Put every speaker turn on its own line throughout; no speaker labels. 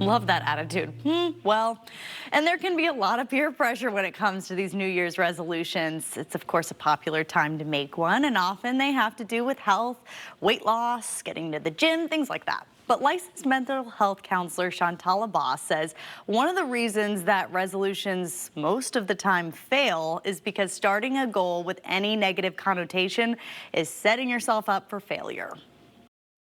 Love that attitude. Well, and there can be a lot of peer pressure when it comes to these New Year's resolutions. It's, of course, a popular time to make one, and often they have to do with health, weight loss, getting to the gym, things like that. But licensed mental health counselor Shantala Boss says one of the reasons that resolutions most of the time fail is because starting a goal with any negative connotation is setting yourself up for failure.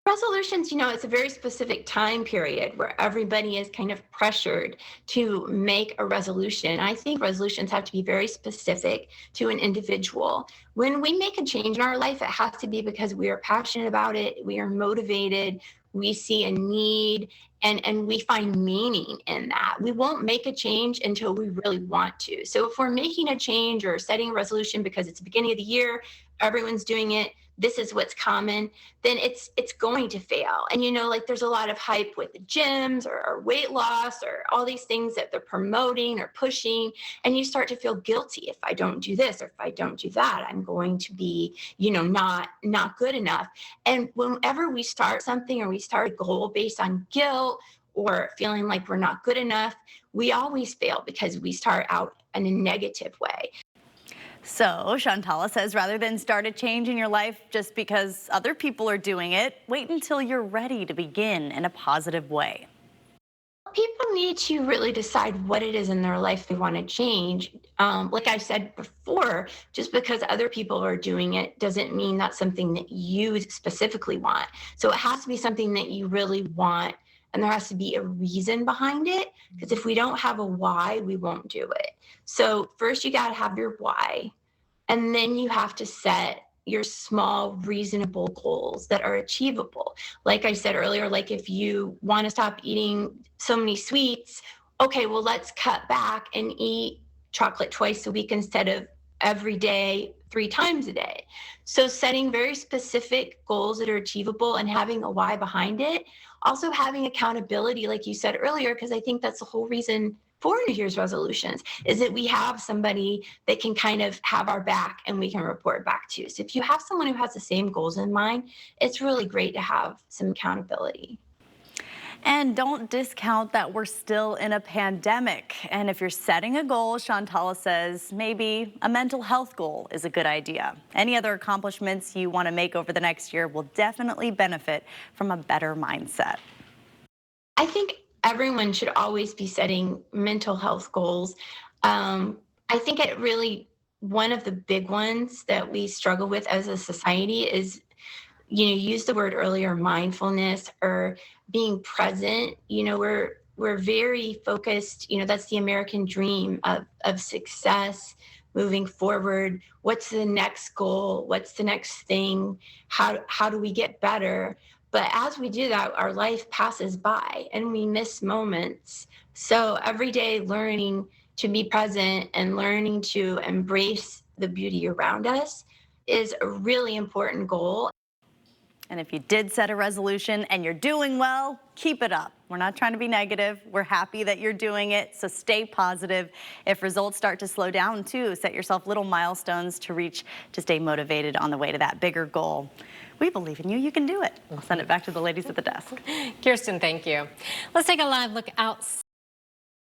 Resolutions, it's a very specific time period where everybody is kind of pressured to make a resolution. I think resolutions have to be very specific to an individual. When we make a change in our life, it has to be because we are passionate about it, we are motivated, we see a need, and we find meaning in that. We won't make a change until we really want to. So if we're making a change or setting a resolution because it's the beginning of the year, everyone's doing it, this is what's common, then it's going to fail. And like there's a lot of hype with the gyms or weight loss or all these things that they're promoting or pushing, and you start to feel guilty. If I don't do this or if I don't do that, I'm going to be not good enough. And whenever we start something or we start a goal based on guilt or feeling like we're not good enough, we always fail because we start out in a negative way.
So Shantala says rather than start a change in your life just because other people are doing it, wait until you're ready to begin in a positive way.
People need to really decide what it is in their life they want to change. Like I said before, just because other people are doing it doesn't mean that's something that you specifically want. So it has to be something that you really want, and there has to be a reason behind it. Because if we don't have a why, we won't do it. So first, you got to have your why, and then you have to set your small, reasonable goals that are achievable. Like I said earlier, like if you want to stop eating so many sweets, okay, well, let's cut back and eat chocolate twice a week instead of every day, 3 times a day. So setting very specific goals that are achievable and having a why behind it. Also having accountability, like you said earlier, because I think that's the whole reason for New Year's resolutions is that we have somebody that can kind of have our back and we can report back to. So if you have someone who has the same goals in mind, it's really great to have some accountability.
And don't discount that we're still in a pandemic. And if you're setting a goal, Shantala says maybe a mental health goal is a good idea. Any other accomplishments you want to make over the next year will definitely benefit from a better mindset.
I think everyone should always be setting mental health goals. I think it really, one of the big ones that we struggle with as a society is, you used the word earlier, mindfulness or being present. We're very focused, that's the American dream of success moving forward. What's the next goal? What's the next thing? How do we get better? But as we do that, our life passes by and we miss moments. So every day learning to be present and learning to embrace the beauty around us is a really important goal.
And if you did set a resolution and you're doing well, keep it up. We're not trying to be negative. We're happy that you're doing it, so stay positive. If results start to slow down too, set yourself little milestones to reach to stay motivated on the way to that bigger goal. We believe in you. You can do it. I'll send it back to the ladies at the desk.
Kirsten, thank you. Let's take a live look outside.